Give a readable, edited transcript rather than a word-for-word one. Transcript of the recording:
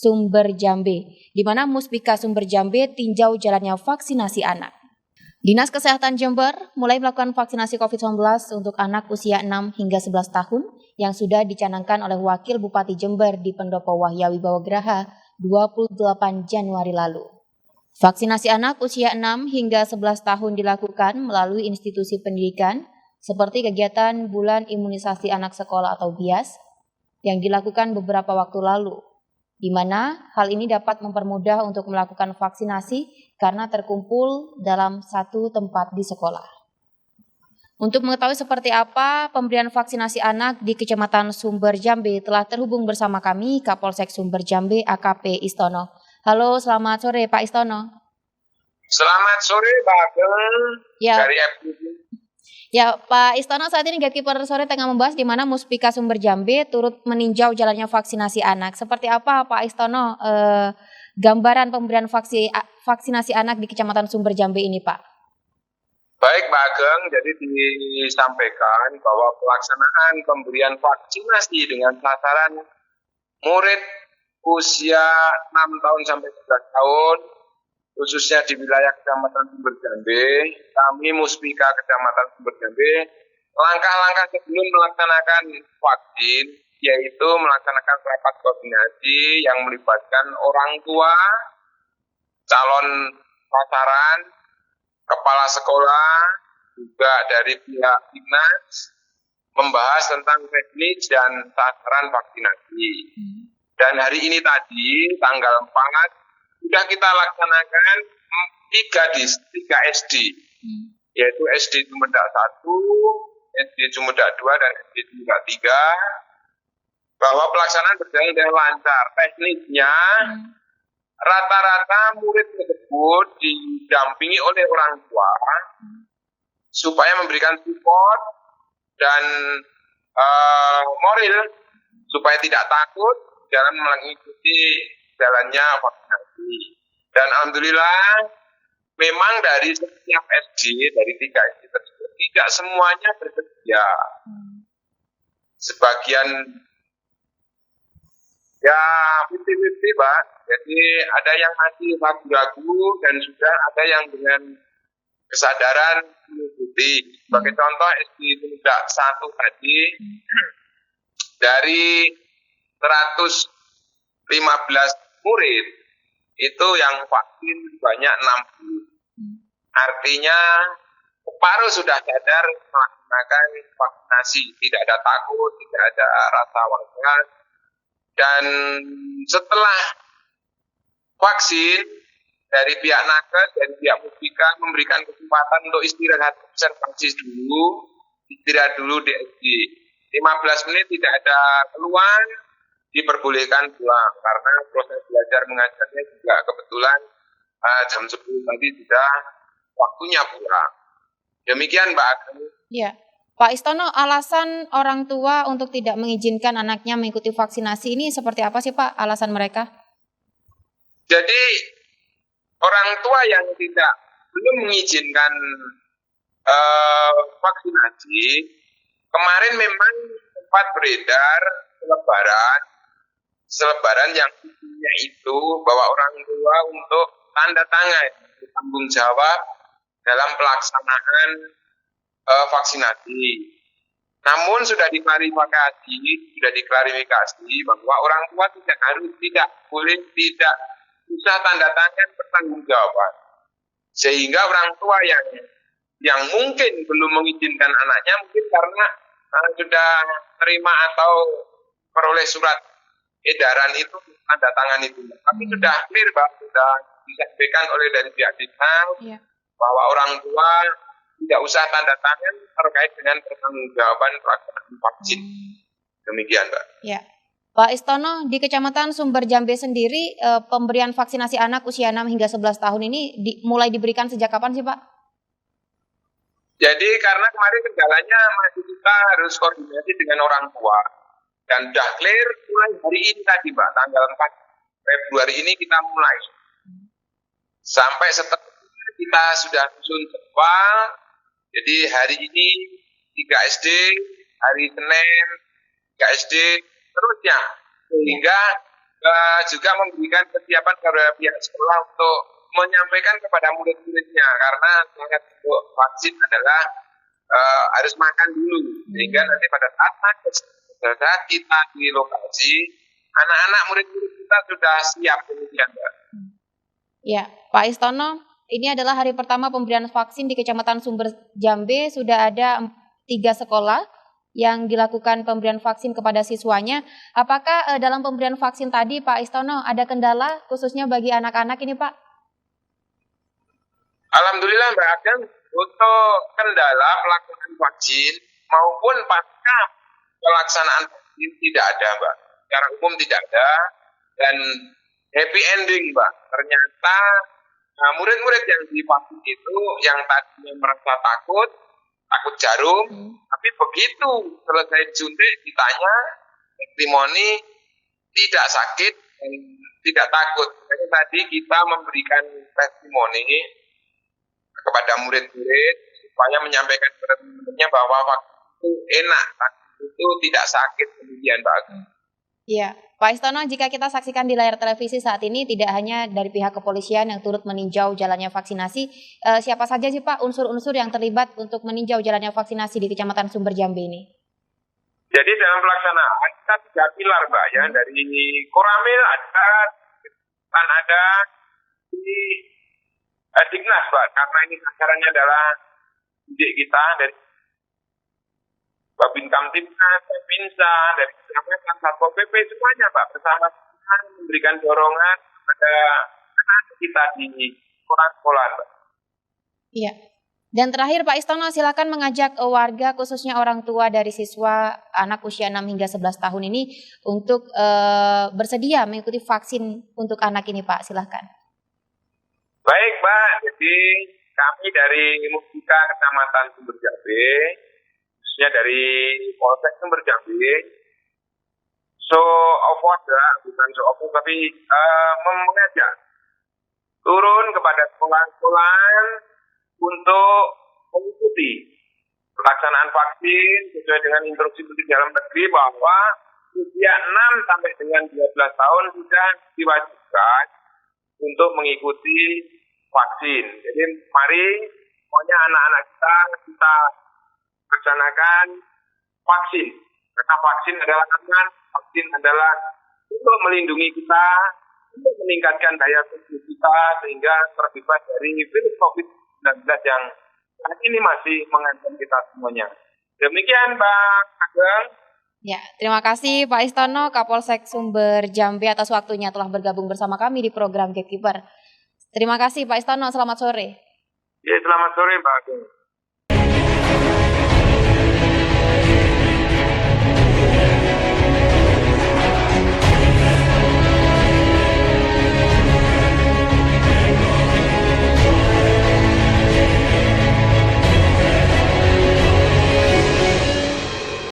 Sumber Jambe, di mana Muspika Sumber Jambe tinjau jalannya vaksinasi anak. Dinas Kesehatan Jember mulai melakukan vaksinasi COVID-19 untuk anak usia 6 hingga 11 tahun yang sudah dicanangkan oleh Wakil Bupati Jember di Pendopo Wahya Wibawagraha 28 Januari lalu. Vaksinasi anak usia 6 hingga 11 tahun dilakukan melalui institusi pendidikan seperti kegiatan Bulan Imunisasi Anak Sekolah atau BIAS yang dilakukan beberapa waktu lalu, di mana hal ini dapat mempermudah untuk melakukan vaksinasi karena terkumpul dalam satu tempat di sekolah. Untuk mengetahui seperti apa pemberian vaksinasi anak di Kecamatan Sumber Jambe telah terhubung bersama kami Kapolsek Sumber Jambe AKP Istono. Halo, selamat sore Pak Istono. Selamat sore Pak Ageng dari FPI. Ya Pak Istono, saat ini Gatekeeper Sore tengah membahas di mana Muspika Sumber Jambe turut meninjau jalannya vaksinasi anak. Seperti apa Pak Istono gambaran pemberian vaksinasi anak di Kecamatan Sumber Jambe ini Pak? Baik Pak Ageng, jadi disampaikan bahwa pelaksanaan pemberian vaksinasi dengan sasaran murid usia 6 tahun sampai 11 tahun, khususnya di wilayah Kecamatan Sumber Jambe, kami Muspika Kecamatan Sumber Jambe, langkah-langkah sebelum melaksanakan vaksin, yaitu melaksanakan rapat koordinasi yang melibatkan orang tua, calon sasaran, kepala sekolah, juga dari pihak Dinas, membahas tentang teknis dan sasaran vaksinasi. Dan hari ini tadi, tanggal 4, sudah kita laksanakan 3 SD, yaitu SD Cumedang 1, SD Cumedang 2, dan SD Cumedang 3, bahwa pelaksanaan berjalan dengan lancar. Teknisnya, rata-rata murid tersebut didampingi oleh orang tua, supaya memberikan support dan moral, supaya tidak takut dalam mengikuti jalannya vaksinasi. Dan alhamdulillah memang dari setiap SD, dari 3 SD tersebut, tidak semuanya bersedia. Sebagian ya 50-50 Pak. Jadi ada yang masih ragu-ragu dan sudah ada yang dengan kesadaran mengikuti. Sebagai contoh SD Cumedang 1 tadi, dari 115 murid itu yang vaksin banyak 60. Artinya separuh sudah sadar melaksanakan vaksinasi, tidak ada takut, tidak ada rasa was-was. Dan setelah vaksin, dari pihak nakes dan pihak Muspika memberikan kesempatan untuk istirahat observasi dulu, istirahat dulu di SD. 15 menit tidak ada keluhan, diperbolehkan pulang karena proses belajar mengajarnya juga kebetulan jam 10 tadi sudah waktunya pulang. Demikian Mbak Ageng. Ya, Pak Istono, alasan orang tua untuk tidak mengizinkan anaknya mengikuti vaksinasi ini seperti apa sih Pak alasan mereka? Jadi orang tua yang belum mengizinkan vaksinasi, kemarin memang sempat beredar selebaran yang isinya itu bahwa orang tua untuk tanda tangan tanggung jawab dalam pelaksanaan vaksinasi. Namun sudah diklarifikasi bahwa orang tua tidak usah tanda tangan pertanggungjawaban. Sehingga orang tua yang mungkin belum mengizinkan anaknya mungkin karena sudah terima atau peroleh surat edaran itu, tanda tangan itu. Tapi sudah clear Pak, sudah disampaikan oleh dari pihak Dinas bahwa orang tua tidak usah tanda tangan terkait dengan pertanggungjawaban pelaksanaan vaksin. Demikian Pak. Ya. Pak Istono, di Kecamatan Sumber Jambe sendiri pemberian vaksinasi anak usia 6 hingga 11 tahun ini mulai diberikan sejak kapan sih Pak? Jadi karena kemarin kendalanya masih kita harus koordinasi dengan orang tua. Dan sudah clear mulai hari ini tadi Pak, tanggal 4 Februari ini kita mulai. Sampai setelah kita sudah susun jadwal, jadi hari ini 3 SD, hari Senin 3 SD, terusnya. Sehingga juga memberikan kesiapan kepada pihak sekolah untuk menyampaikan kepada murid-muridnya, karena syarat untuk vaksin adalah harus makan dulu, sehingga nanti pada saat kita di lokasi, anak-anak murid-murid kita sudah siap demikian, Mbak. Ya, Pak Istono, ini adalah hari pertama pemberian vaksin di Kecamatan Sumber Jambe. Sudah ada 3 sekolah yang dilakukan pemberian vaksin kepada siswanya. Apakah dalam pemberian vaksin tadi, Pak Istono, ada kendala khususnya bagi anak-anak ini, Pak? Alhamdulillah, Mbak Ageng, untuk kendala pelaksanaan vaksin maupun pasca pelaksanaan vaksin tidak ada, Mbak. Secara umum tidak ada, dan happy ending, Mbak. Ternyata murid-murid yang divaksin itu yang tadinya merasa takut jarum, tapi begitu selesai suntik ditanya testimoni tidak sakit dan tidak takut. Jadi tadi kita memberikan testimoni kepada murid-murid supaya menyampaikan kepada muridnya bahwa vaksin itu enak, vaksin itu tidak sakit, kemudian Mbak Agung. Iya, Pak Istono, jika kita saksikan di layar televisi saat ini tidak hanya dari pihak kepolisian yang turut meninjau jalannya vaksinasi, siapa saja sih Pak unsur-unsur yang terlibat untuk meninjau jalannya vaksinasi di Kecamatan Sumber Jambe ini? Jadi dalam pelaksanaan kita 3 pilar, Mbak, ya, dari Koramil ada di Dignas, Mbak, karena ini acaranya adalah didik kita dari Babin Kamtibnas, Babinsa, dari Kecamatan, Satpol PP, semuanya, Pak, bersama memberikan dorongan kepada anak kita di sekolah-sekolah, Pak. Iya. Dan terakhir Pak Istono, silakan mengajak warga khususnya orang tua dari siswa anak usia 6 hingga 11 tahun ini untuk bersedia mengikuti vaksin untuk anak ini, Pak. Silakan. Baik, Mbak. Jadi kami dari Musbika Kecamatan Sumber Jambe, khususnya dari Polsek Sumber Jambe, bukan tapi mengajak turun kepada sekolah-sekolah untuk mengikuti pelaksanaan vaksin sesuai dengan instruksi Menteri Dalam Negeri bahwa usia 6 sampai dengan 12 tahun sudah diwajibkan untuk mengikuti vaksin. Jadi mari pokoknya anak-anak kita laksanakan vaksin. Karena vaksin adalah aman, vaksin adalah untuk melindungi kita, untuk meningkatkan daya tubuh kita sehingga terbebas dari virus COVID-19 yang saat ini masih mengancam kita semuanya. Demikian, Mbak Ageng. Ya, terima kasih Pak Istono, Kapolsek Sumber Jambe atas waktunya telah bergabung bersama kami di program Gatekeeper. Terima kasih Pak Istono, selamat sore. Ya, selamat sore Mbak Ageng.